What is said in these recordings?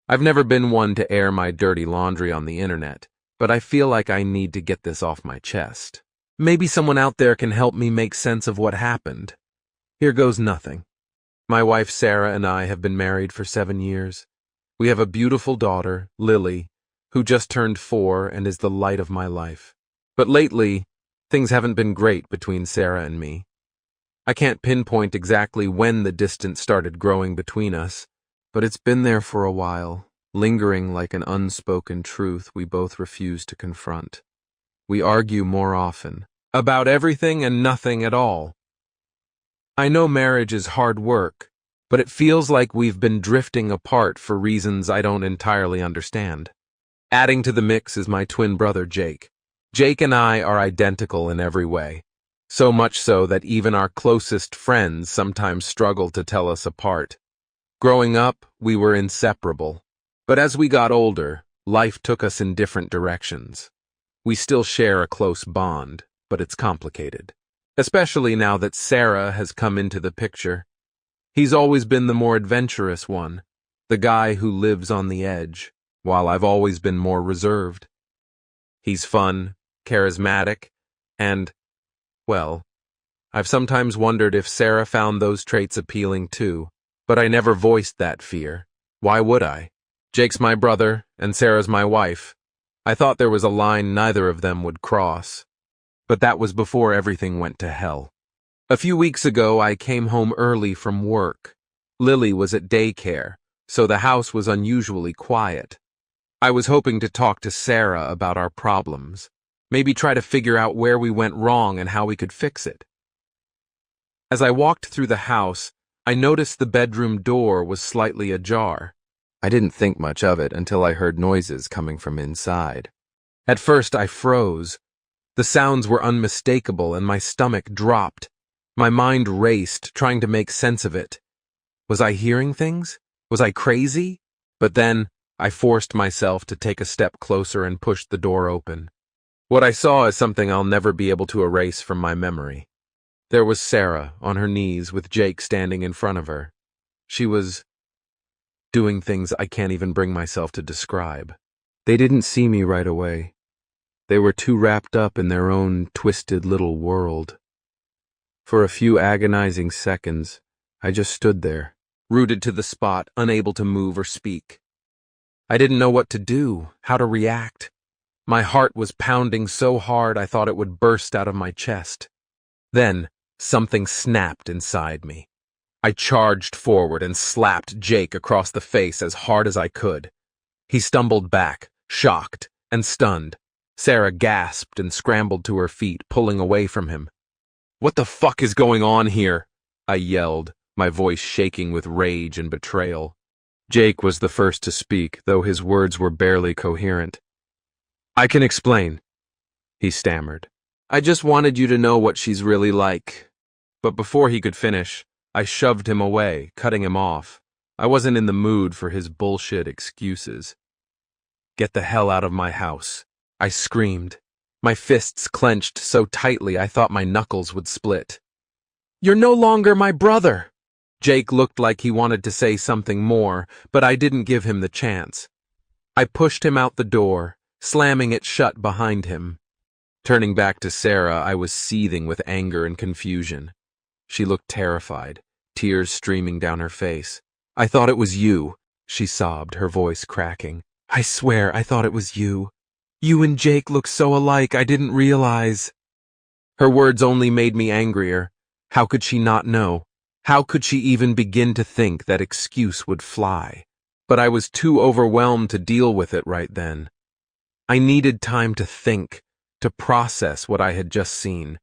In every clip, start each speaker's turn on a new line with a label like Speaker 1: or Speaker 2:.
Speaker 1: I've never been one to air my dirty laundry on the internet, but I feel like I need to get this off my chest. Maybe someone out there can help me make sense of what happened. Here goes nothing. My wife Sarah and I have been married for 7 years. We have a beautiful daughter, Lily, who just turned 4 and is the light of my life. But lately, things haven't been great between Sarah and me. I can't pinpoint exactly when the distance started growing between us, but it's been there for a while, lingering like an unspoken truth we both refuse to confront. We argue more often, about everything and nothing at all. I know marriage is hard work, but it feels like we've been drifting apart for reasons I don't entirely understand. Adding to the mix is my twin brother, Jake. Jake and I are identical in every way, so much so that even our closest friends sometimes struggle to tell us apart. Growing up, we were inseparable, but as we got older, life took us in different directions. We still share a close bond, but it's complicated, especially now that Sarah has come into the picture. He's always been the more adventurous one, the guy who lives on the edge, while I've always been more reserved. He's fun, charismatic, and, well, I've sometimes wondered if Sarah found those traits appealing too, but I never voiced that fear. Why would I? Jake's my brother, and Sarah's my wife. I thought there was a line neither of them would cross. But that was before everything went to hell. A few weeks ago, I came home early from work. Lily was at daycare, so the house was unusually quiet. I was hoping to talk to Sarah about our problems, maybe try to figure out where we went wrong and how we could fix it. As I walked through the house, I noticed the bedroom door was slightly ajar. I didn't think much of it until I heard noises coming from inside. At first, I froze. The sounds were unmistakable and my stomach dropped. My mind raced, trying to make sense of it. Was I hearing things? Was I crazy? But then, I forced myself to take a step closer and pushed the door open. What I saw is something I'll never be able to erase from my memory. There was Sarah on her knees with Jake standing in front of her. She was doing things I can't even bring myself to describe. They didn't see me right away. They were too wrapped up in their own twisted little world. For a few agonizing seconds, I just stood there, rooted to the spot, unable to move or speak. I didn't know what to do, how to react. My heart was pounding so hard I thought it would burst out of my chest. Then, something snapped inside me. I charged forward and slapped Jake across the face as hard as I could. He stumbled back, shocked and stunned. Sarah gasped and scrambled to her feet, pulling away from him. "What the fuck is going on here?" I yelled, my voice shaking with rage and betrayal. Jake was the first to speak, though his words were barely coherent. "I can explain," he stammered. "I just wanted you to know what she's really like." But before he could finish, I shoved him away, cutting him off. I wasn't in the mood for his bullshit excuses. "Get the hell out of my house," I screamed. My fists clenched so tightly I thought my knuckles would split. "You're no longer my brother!" Jake looked like he wanted to say something more, but I didn't give him the chance. I pushed him out the door, slamming it shut behind him. Turning back to Sarah, I was seething with anger and confusion. She looked terrified, tears streaming down her face. "I thought it was you," she sobbed, her voice cracking. "I swear I thought it was you. You and Jake look so alike, I didn't realize." Her words only made me angrier. How could she not know? How could she even begin to think that excuse would fly? But I was too overwhelmed to deal with it right then. I needed time to think, to process what I had just seen.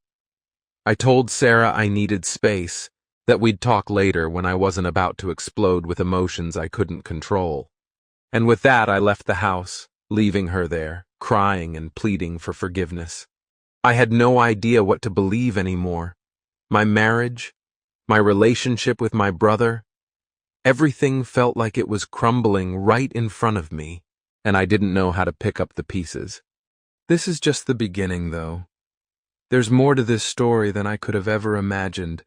Speaker 1: I told Sarah I needed space, that we'd talk later when I wasn't about to explode with emotions I couldn't control. And with that, I left the house, leaving her there, crying and pleading for forgiveness. I had no idea what to believe anymore. My marriage, my relationship with my brother, everything felt like it was crumbling right in front of me, and I didn't know how to pick up the pieces. This is just the beginning, though. There's more to this story than I could have ever imagined,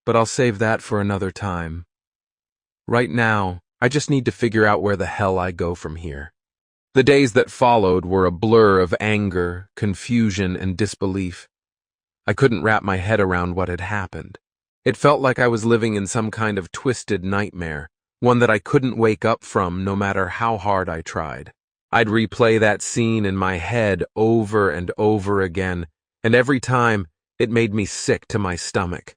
Speaker 1: but I'll save that for another time. Right now, I just need to figure out where the hell I go from here. The days that followed were a blur of anger, confusion, and disbelief. I couldn't wrap my head around what had happened. It felt like I was living in some kind of twisted nightmare, one that I couldn't wake up from no matter how hard I tried. I'd replay that scene in my head over and over again, and every time it made me sick to my stomach.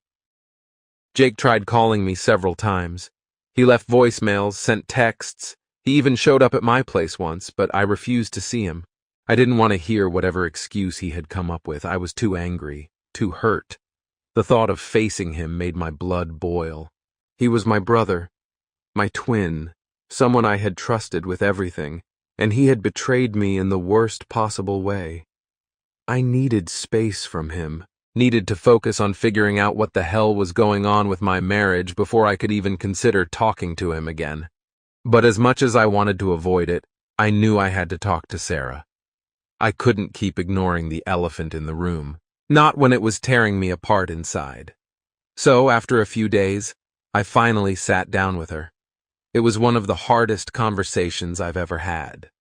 Speaker 1: Jake tried calling me several times. He left voicemails, sent texts. He even showed up at my place once, but I refused to see him. I didn't want to hear whatever excuse he had come up with. I was too angry, too hurt. The thought of facing him made my blood boil. He was my brother, my twin, someone I had trusted with everything, and he had betrayed me in the worst possible way. I needed space from him, needed to focus on figuring out what the hell was going on with my marriage before I could even consider talking to him again. But as much as I wanted to avoid it, I knew I had to talk to Sarah. I couldn't keep ignoring the elephant in the room, not when it was tearing me apart inside. So, after a few days, I finally sat down with her. It was one of the hardest conversations I've ever had.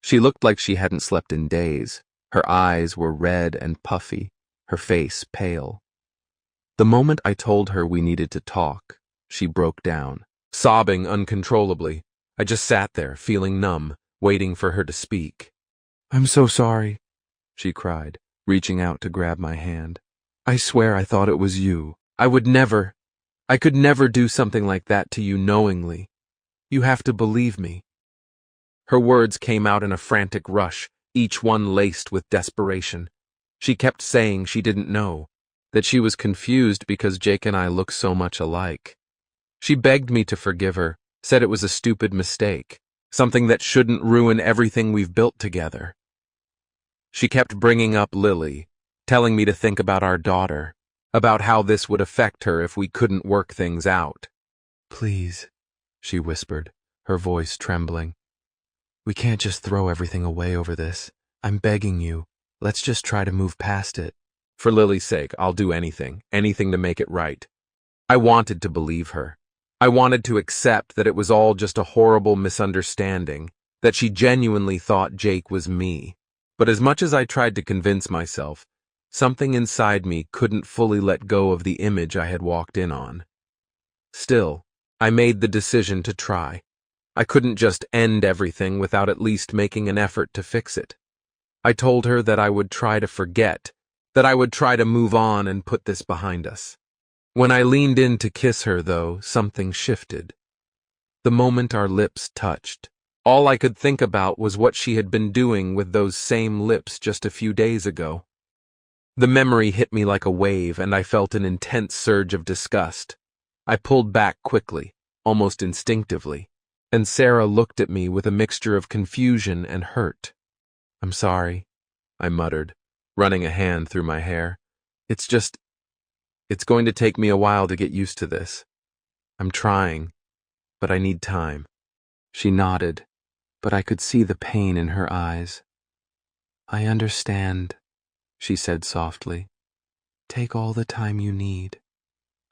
Speaker 1: She looked like she hadn't slept in days. Her eyes were red and puffy, her face pale. The moment I told her we needed to talk, she broke down, sobbing uncontrollably. I just sat there, feeling numb, waiting for her to speak. "I'm so sorry," she cried, reaching out to grab my hand. "I swear I thought it was you. I could never do something like that to you knowingly. You have to believe me." Her words came out in a frantic rush, each one laced with desperation. She kept saying she didn't know, that she was confused because Jake and I look so much alike. She begged me to forgive her, said it was a stupid mistake, something that shouldn't ruin everything we've built together. She kept bringing up Lily, telling me to think about our daughter, about how this would affect her if we couldn't work things out. "Please," she whispered, her voice trembling. "We can't just throw everything away over this. I'm begging you. Let's just try to move past it." For Lily's sake, I'll do anything to make it right. I wanted to believe her. I wanted to accept that it was all just a horrible misunderstanding, that she genuinely thought Jake was me. But as much as I tried to convince myself, something inside me couldn't fully let go of the image I had walked in on. Still, I made the decision to try. I couldn't just end everything without at least making an effort to fix it. I told her that I would try to forget, that I would try to move on and put this behind us. When I leaned in to kiss her, though, something shifted. The moment our lips touched, all I could think about was what she had been doing with those same lips just a few days ago. The memory hit me like a wave, and I felt an intense surge of disgust. I pulled back quickly, almost instinctively, and Sarah looked at me with a mixture of confusion and hurt. "I'm sorry," I muttered, running a hand through my hair. It's going to take me a while to get used to this. I'm trying, but I need time." She nodded, but I could see the pain in her eyes. "I understand," she said softly. "Take all the time you need.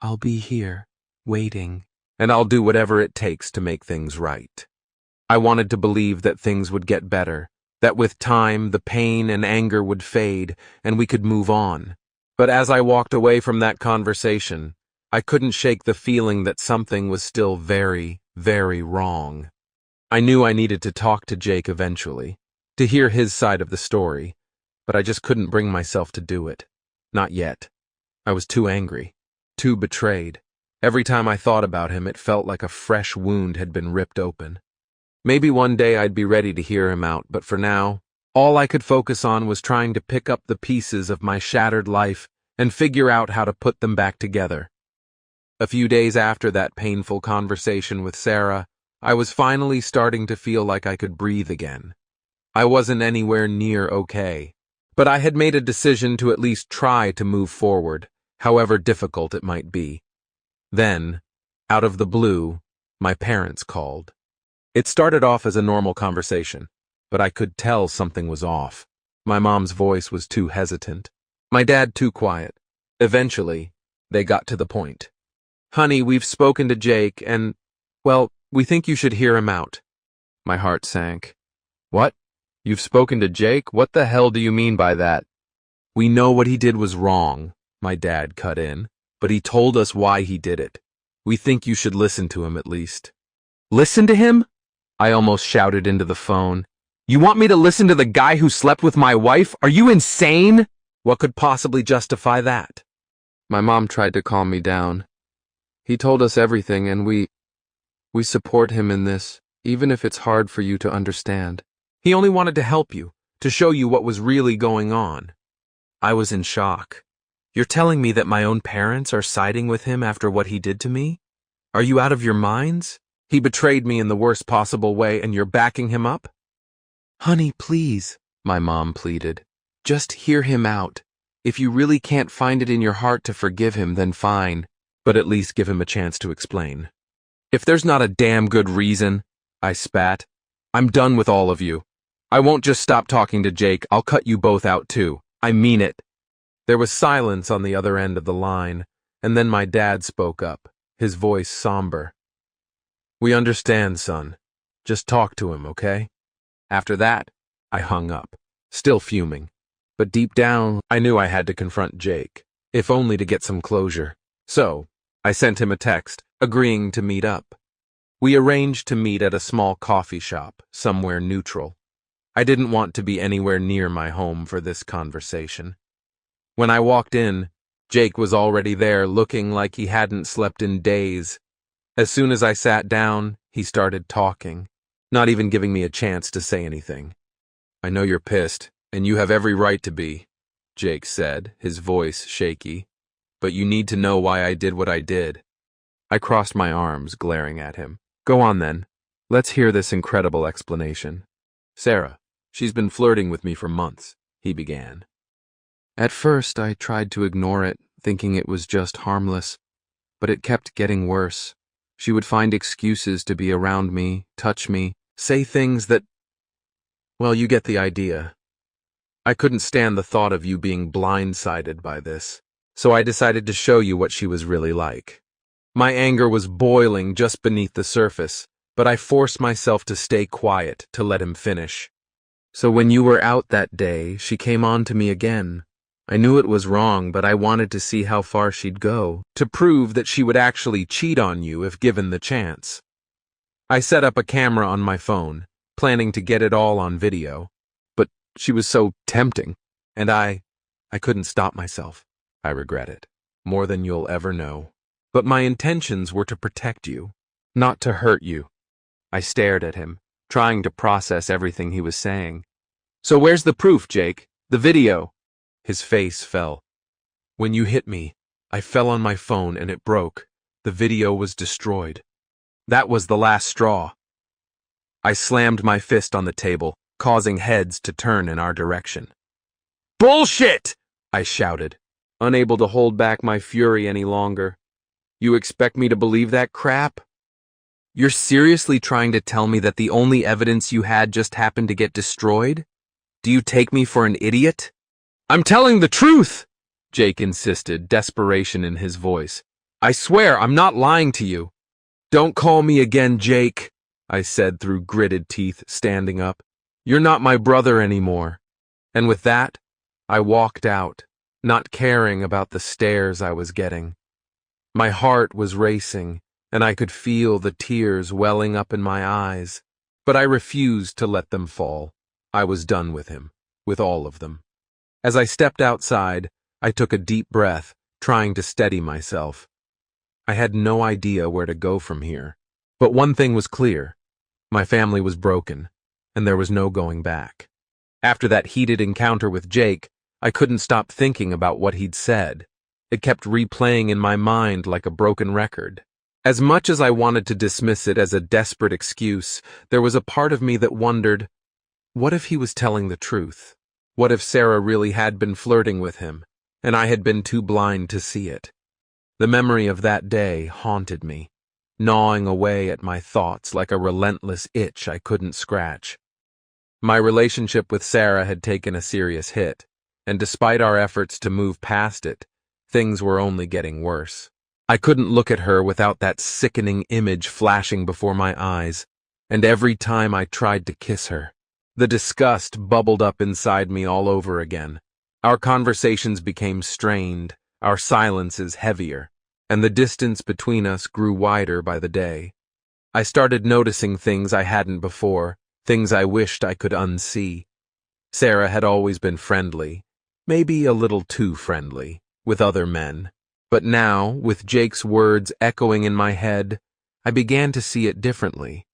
Speaker 1: I'll be here, waiting." And I'll do whatever it takes to make things right. I wanted to believe that things would get better, that with time the pain and anger would fade and we could move on. But as I walked away from that conversation, I couldn't shake the feeling that something was still very, very wrong. I knew I needed to talk to Jake eventually, to hear his side of the story, but I just couldn't bring myself to do it. Not yet. I was too angry, too betrayed. Every time I thought about him, it felt like a fresh wound had been ripped open. Maybe one day I'd be ready to hear him out, but for now, all I could focus on was trying to pick up the pieces of my shattered life and figure out how to put them back together. A few days after that painful conversation with Sarah, I was finally starting to feel like I could breathe again. I wasn't anywhere near okay, but I had made a decision to at least try to move forward, however difficult it might be. Then, out of the blue, my parents called. It started off as a normal conversation, but I could tell something was off. My mom's voice was too hesitant, my dad too quiet. Eventually, they got to the point. "Honey, we've spoken to Jake and, well, We think you should hear him out. My heart sank. What? You've spoken to Jake? What the hell do you mean by that? We know what he did was wrong, my dad cut in, but he told us why he did it. We think you should listen to him at least. Listen to him? I almost shouted into the phone. You want me to listen to the guy who slept with my wife? Are you insane? What could possibly justify that? My mom tried to calm me down. He told us everything, and we support him in this, even if it's hard for you to understand. He only wanted to help you, to show you what was really going on. I was in shock. You're telling me that my own parents are siding with him after what he did to me? Are you out of your minds? He betrayed me in the worst possible way, and you're backing him up? Honey, please, my mom pleaded. Just hear him out. If you really can't find it in your heart to forgive him, then fine, but at least give him a chance to explain. If there's not a damn good reason, I spat, I'm done with all of you. I won't just stop talking to Jake, I'll cut you both out too. I mean it. There was silence on the other end of the line, and then my dad spoke up, his voice somber. We understand, son. Just talk to him, okay? After that, I hung up, still fuming. But deep down, I knew I had to confront Jake, if only to get some closure. So, I sent him a text, agreeing to meet up. We arranged to meet at a small coffee shop, somewhere neutral. I didn't want to be anywhere near my home for this conversation. When I walked in, Jake was already there, looking like he hadn't slept in days. As soon as I sat down, he started talking, not even giving me a chance to say anything. I know you're pissed, and you have every right to be, Jake said, his voice shaky. But you need to know why I did what I did. I crossed my arms, glaring at him. Go on then. Let's hear this incredible explanation. Sarah, she's been flirting with me for months, he began. At first, I tried to ignore it, thinking it was just harmless, but it kept getting worse. She would find excuses to be around me, touch me, say things that... Well, you get the idea. I couldn't stand the thought of you being blindsided by this, so I decided to show you what she was really like. My anger was boiling just beneath the surface, but I forced myself to stay quiet to let him finish. So when you were out that day, she came on to me again. I knew it was wrong, but I wanted to see how far she'd go, to prove that she would actually cheat on you if given the chance. I set up a camera on my phone, planning to get it all on video, but she was so tempting, and I couldn't stop myself. I regret it, more than you'll ever know. But my intentions were to protect you, not to hurt you. I stared at him, trying to process everything he was saying. So where's the proof, Jake? The video? His face fell. When you hit me, I fell on my phone and it broke. The video was destroyed. That was the last straw. I slammed my fist on the table, causing heads to turn in our direction. Bullshit! I shouted, unable to hold back my fury any longer. You expect me to believe that crap? You're seriously trying to tell me that the only evidence you had just happened to get destroyed? Do you take me for an idiot? I'm telling the truth, Jake insisted, desperation in his voice. I swear I'm not lying to you. Don't call me again, Jake, I said through gritted teeth, standing up. You're not my brother anymore. And with that, I walked out, not caring about the stares I was getting. My heart was racing, and I could feel the tears welling up in my eyes, but I refused to let them fall. I was done with him, with all of them. As I stepped outside, I took a deep breath, trying to steady myself. I had no idea where to go from here, but one thing was clear. My family was broken, and there was no going back. After that heated encounter with Jake, I couldn't stop thinking about what he'd said. It kept replaying in my mind like a broken record. As much as I wanted to dismiss it as a desperate excuse, there was a part of me that wondered, what if he was telling the truth? What if Sarah really had been flirting with him, and I had been too blind to see it? The memory of that day haunted me, gnawing away at my thoughts like a relentless itch I couldn't scratch. My relationship with Sarah had taken a serious hit, and despite our efforts to move past it, things were only getting worse. I couldn't look at her without that sickening image flashing before my eyes, and every time I tried to kiss her, the disgust bubbled up inside me all over again. Our conversations became strained, our silences heavier, and the distance between us grew wider by the day. I started noticing things I hadn't before, things I wished I could unsee. Sarah had always been friendly, maybe a little too friendly, with other men. But now, with Jake's words echoing in my head, I began to see it differently.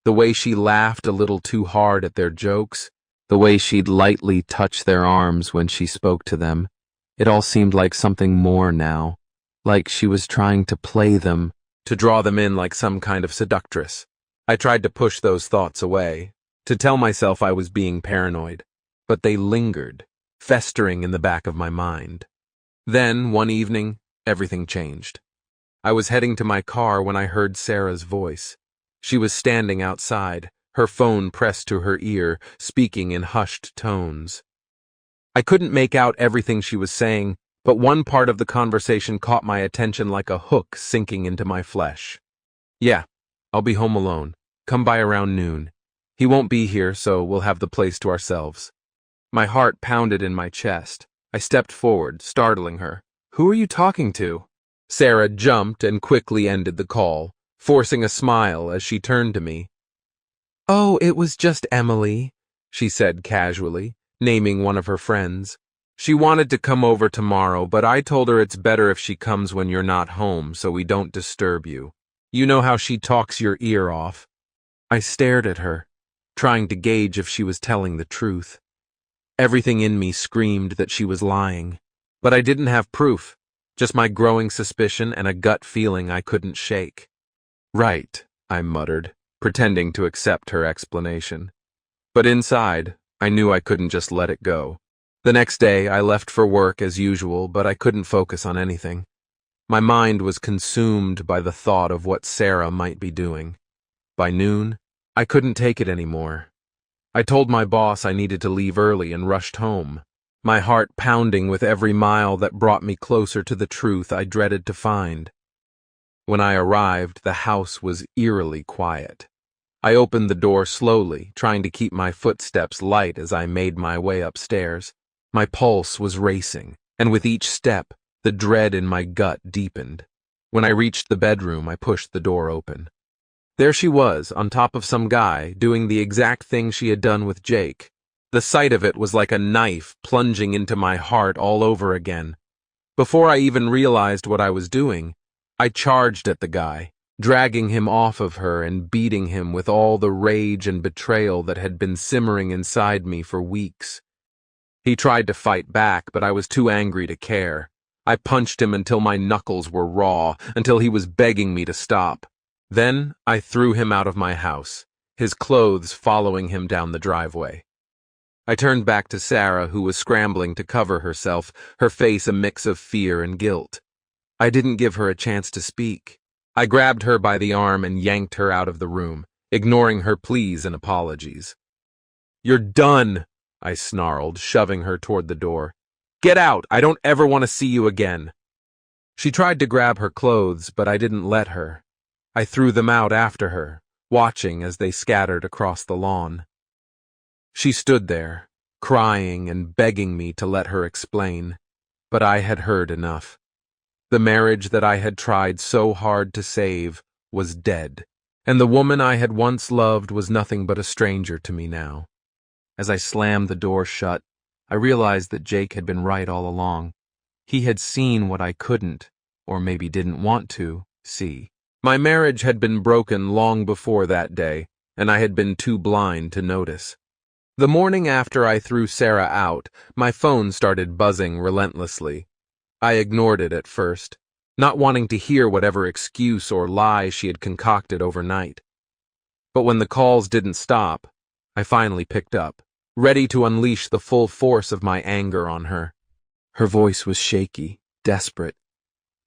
Speaker 1: The way she laughed a little too hard at their jokes, the way she'd lightly touch their arms when she spoke to them, it all seemed like something more now, like she was trying to play them, to draw them in like some kind of seductress. I tried to push those thoughts away, to tell myself I was being paranoid, but they lingered, festering in the back of my mind. Then, one evening, everything changed. I was heading to my car when I heard Sarah's voice. She was standing outside, her phone pressed to her ear, speaking in hushed tones. I couldn't make out everything she was saying, but one part of the conversation caught my attention like a hook sinking into my flesh. "Yeah, I'll be home alone. Come by around noon. He won't be here, so we'll have the place to ourselves." My heart pounded in my chest. I stepped forward, startling her. "Who are you talking to?" Sarah jumped and quickly ended the call, forcing a smile as she turned to me. "Oh, it was just Emily," she said casually, naming one of her friends. "She wanted to come over tomorrow, but I told her it's better if she comes when you're not home so we don't disturb you. You know how she talks your ear off." I stared at her, trying to gauge if she was telling the truth. Everything in me screamed that she was lying, but I didn't have proof, just my growing suspicion and a gut feeling I couldn't shake. "Right," I muttered, pretending to accept her explanation. But inside, I knew I couldn't just let it go. The next day, I left for work as usual, but I couldn't focus on anything. My mind was consumed by the thought of what Sarah might be doing. By noon, I couldn't take it anymore. I told my boss I needed to leave early and rushed home, my heart pounding with every mile that brought me closer to the truth I dreaded to find. When I arrived, the house was eerily quiet. I opened the door slowly, trying to keep my footsteps light as I made my way upstairs. My pulse was racing, and with each step, the dread in my gut deepened. When I reached the bedroom, I pushed the door open. There she was, on top of some guy, doing the exact thing she had done with Jake. The sight of it was like a knife plunging into my heart all over again. Before I even realized what I was doing, I charged at the guy, dragging him off of her and beating him with all the rage and betrayal that had been simmering inside me for weeks. He tried to fight back, but I was too angry to care. I punched him until my knuckles were raw, until he was begging me to stop. Then I threw him out of my house, his clothes following him down the driveway. I turned back to Sarah, who was scrambling to cover herself, her face a mix of fear and guilt. I didn't give her a chance to speak. I grabbed her by the arm and yanked her out of the room, ignoring her pleas and apologies. "You're done," I snarled, shoving her toward the door. "Get out! I don't ever want to see you again." She tried to grab her clothes, but I didn't let her. I threw them out after her, watching as they scattered across the lawn. She stood there, crying and begging me to let her explain, but I had heard enough. The marriage that I had tried so hard to save was dead, and the woman I had once loved was nothing but a stranger to me now. As I slammed the door shut, I realized that Jake had been right all along. He had seen what I couldn't, or maybe didn't want to, see. My marriage had been broken long before that day, and I had been too blind to notice. The morning after I threw Sarah out, my phone started buzzing relentlessly. I ignored it at first, not wanting to hear whatever excuse or lie she had concocted overnight. But when the calls didn't stop, I finally picked up, ready to unleash the full force of my anger on her. Her voice was shaky, desperate.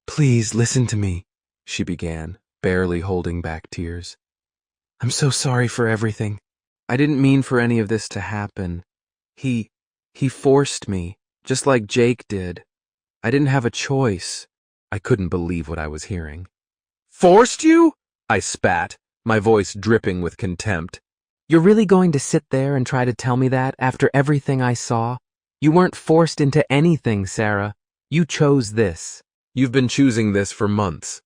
Speaker 1: "Please listen to me," she began, barely holding back tears. "I'm so sorry for everything. I didn't mean for any of this to happen. He forced me, just like Jake did. I didn't have a choice. I couldn't believe what I was hearing. Forced you? I spat, my voice dripping with contempt. You're really going to sit there and try to tell me that after everything I saw? You weren't forced into anything, Sarah. You chose this. You've been choosing this for months.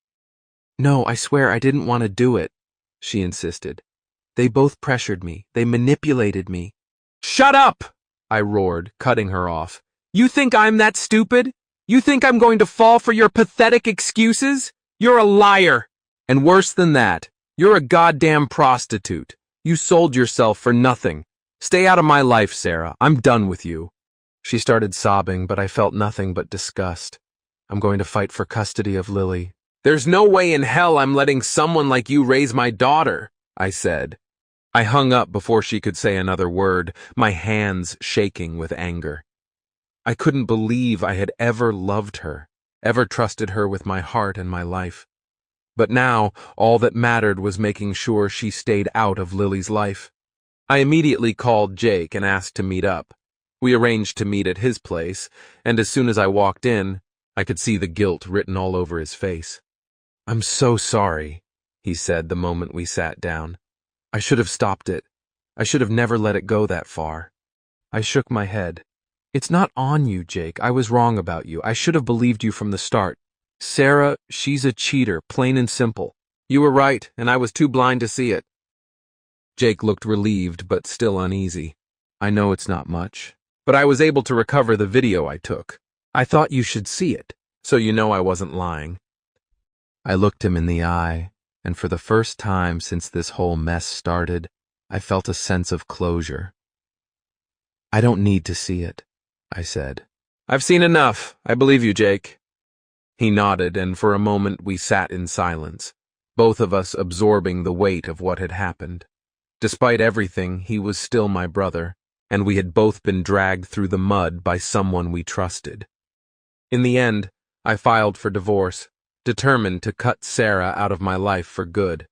Speaker 1: No, I swear I didn't want to do it, she insisted. They both pressured me. They manipulated me. Shut up! I roared, cutting her off. You think I'm that stupid? You think I'm going to fall for your pathetic excuses? You're a liar. And worse than that, you're a goddamn prostitute. You sold yourself for nothing. Stay out of my life, Sarah. I'm done with you. She started sobbing, but I felt nothing but disgust. I'm going to fight for custody of Lily. There's no way in hell I'm letting someone like you raise my daughter, I said. I hung up before she could say another word, my hands shaking with anger. I couldn't believe I had ever loved her, ever trusted her with my heart and my life. But now, all that mattered was making sure she stayed out of Lily's life. I immediately called Jake and asked to meet up. We arranged to meet at his place, and as soon as I walked in, I could see the guilt written all over his face. I'm so sorry, he said the moment we sat down. I should have stopped it. I should have never let it go that far. I shook my head. It's not on you, Jake. I was wrong about you. I should have believed you from the start. Sarah, she's a cheater, plain and simple. You were right, and I was too blind to see it. Jake looked relieved, but still uneasy. I know it's not much, but I was able to recover the video I took. I thought you should see it, so you know I wasn't lying. I looked him in the eye, and for the first time since this whole mess started, I felt a sense of closure. I don't need to see it, I said. I've seen enough. I believe you, Jake. He nodded, and for a moment we sat in silence, both of us absorbing the weight of what had happened. Despite everything, he was still my brother, and we had both been dragged through the mud by someone we trusted. In the end, I filed for divorce, determined to cut Sarah out of my life for good.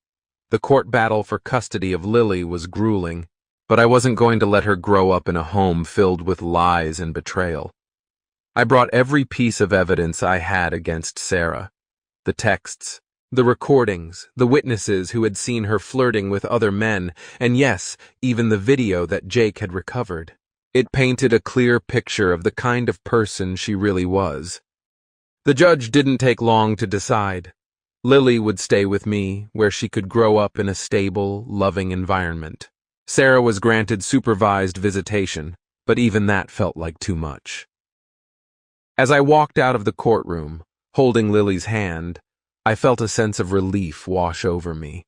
Speaker 1: The court battle for custody of Lily was grueling, but I wasn't going to let her grow up in a home filled with lies and betrayal. I brought every piece of evidence I had against Sarah. The texts, the recordings, the witnesses who had seen her flirting with other men, and yes, even the video that Jake had recovered. It painted a clear picture of the kind of person she really was. The judge didn't take long to decide. Lily would stay with me, where she could grow up in a stable, loving environment. Sarah was granted supervised visitation, but even that felt like too much. As I walked out of the courtroom, holding Lily's hand, I felt a sense of relief wash over me.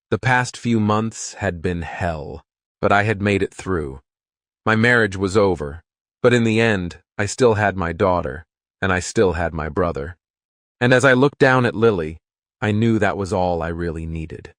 Speaker 1: The past few months had been hell, but I had made it through. My marriage was over, but in the end, I still had my daughter, and I still had my brother. And as I looked down at Lily, I knew that was all I really needed.